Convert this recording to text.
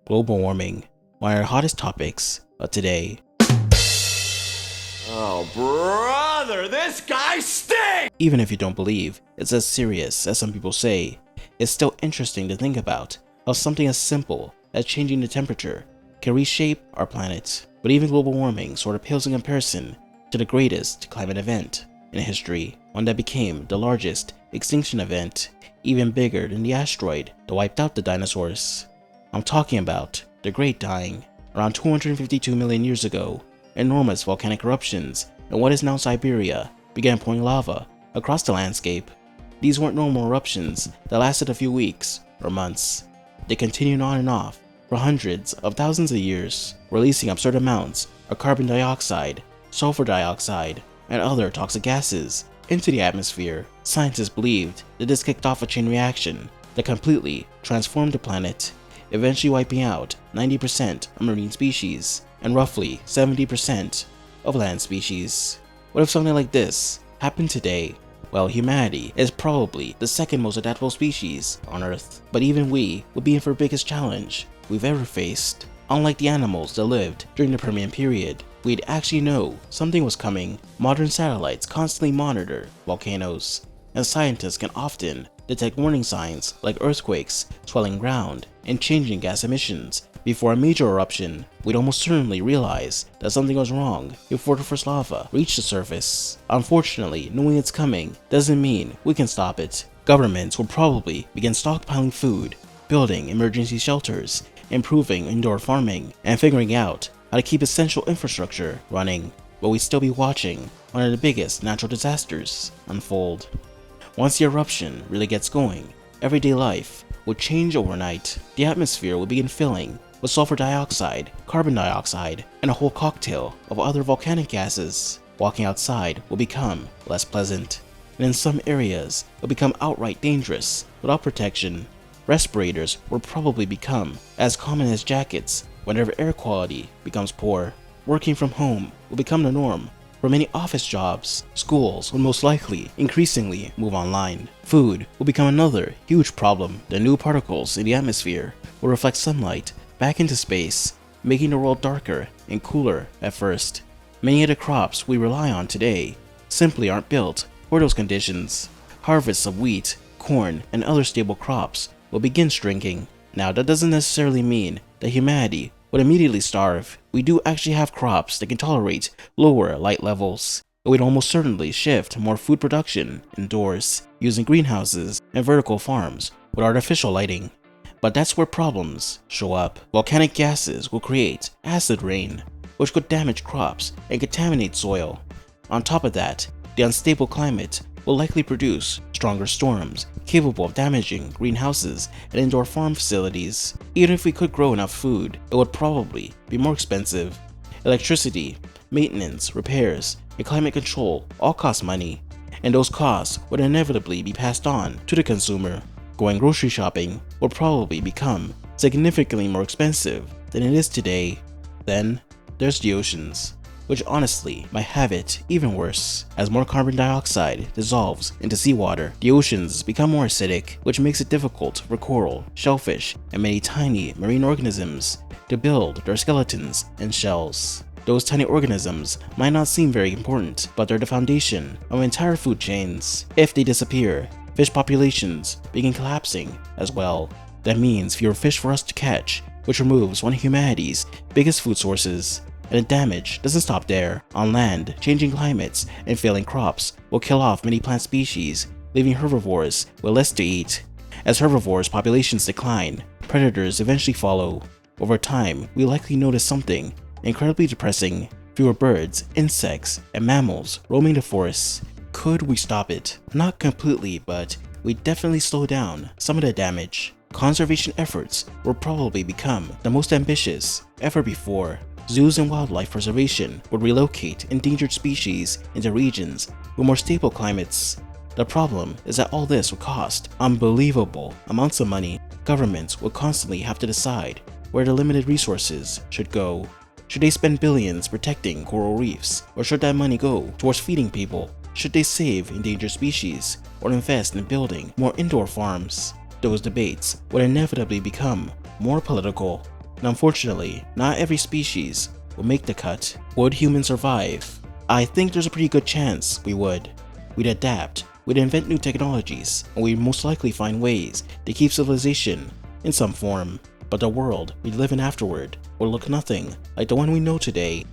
Global warming, one of the hottest topics of today. Oh, brother, this guy stinks! Even if you don't believe it's as serious as some people say, it's still interesting to think about how something as simple as changing the temperature can reshape our planet. But even global warming sort of pales in comparison to the greatest climate event in history, one that became the largest extinction event, even bigger than the asteroid that wiped out the dinosaurs. I'm talking about the Great Dying. Around 252 million years ago, enormous volcanic eruptions in what is now Siberia began pouring lava across the landscape. These weren't normal eruptions that lasted a few weeks or months. They continued on and off for hundreds of thousands of years, releasing absurd amounts of carbon dioxide, sulfur dioxide, and other toxic gases into the atmosphere. Scientists believed that this kicked off a chain reaction that completely transformed the planet, eventually wiping out 90% of marine species and roughly 70% of land species. What if something like this happened today? Well, humanity is probably the second most adaptable species on Earth, but even we would be in for the biggest challenge we've ever faced. Unlike the animals that lived during the Permian period, we'd actually know something was coming. Modern satellites constantly monitor volcanoes, and scientists can often detect warning signs like earthquakes, swelling ground, and changing gas emissions. Before a major eruption, we'd almost certainly realize that something was wrong before the first lava reached the surface. Unfortunately, knowing it's coming doesn't mean we can stop it. Governments will probably begin stockpiling food, building emergency shelters, improving indoor farming, and figuring out how to keep essential infrastructure running. But we'd still be watching one of the biggest natural disasters unfold. Once the eruption really gets going, everyday life would change overnight. The atmosphere would begin filling with sulfur dioxide, carbon dioxide, and a whole cocktail of other volcanic gases. Walking outside will become less pleasant, and in some areas it will become outright dangerous without protection. Respirators will probably become as common as jackets whenever air quality becomes poor. Working from home will become the norm for many office jobs. Schools will most likely increasingly move online. Food will become another huge problem. The new particles in the atmosphere will reflect sunlight back into space, making the world darker and cooler at first. Many of the crops we rely on today simply aren't built for those conditions. Harvests of wheat, corn, and other staple crops will begin shrinking. Now, that doesn't necessarily mean that humanity would immediately starve. We do actually have crops that can tolerate lower light levels, but we'd almost certainly shift more food production indoors, using greenhouses and vertical farms with artificial lighting. But that's where problems show up. Volcanic gases will create acid rain, which could damage crops and contaminate soil. On top of that, the unstable climate will likely produce stronger storms capable of damaging greenhouses and indoor farm facilities. Even if we could grow enough food, it would probably be more expensive. Electricity, maintenance, repairs, and climate control all cost money, and those costs would inevitably be passed on to the consumer. Going grocery shopping will probably become significantly more expensive than it is today. Then there's the oceans, which honestly might have it even worse. As more carbon dioxide dissolves into seawater, the oceans become more acidic, which makes it difficult for coral, shellfish, and many tiny marine organisms to build their skeletons and shells. Those tiny organisms might not seem very important, but they're the foundation of entire food chains. If they disappear, fish populations begin collapsing as well. That means fewer fish for us to catch, which removes one of humanity's biggest food sources. And the damage doesn't stop there. On land, changing climates and failing crops will kill off many plant species, leaving herbivores with less to eat. As herbivores' populations decline, predators eventually follow. Over time, we likely notice something incredibly depressing: fewer birds, insects, and mammals roaming the forests. Could we stop it? Not completely, but we definitely slow down some of the damage. Conservation efforts will probably become the most ambitious ever before. Zoos and wildlife preservation would relocate endangered species into regions with more stable climates. The problem is that all this would cost unbelievable amounts of money. Governments would constantly have to decide where the limited resources should go. Should they spend billions protecting coral reefs, or should that money go towards feeding people? Should they save endangered species, or invest in building more indoor farms? Those debates would inevitably become more political. And unfortunately, not every species will make the cut. Would humans survive? I think there's a pretty good chance we would. We'd adapt, we'd invent new technologies, and we'd most likely find ways to keep civilization in some form. But the world we'd live in afterward would look nothing like the one we know today.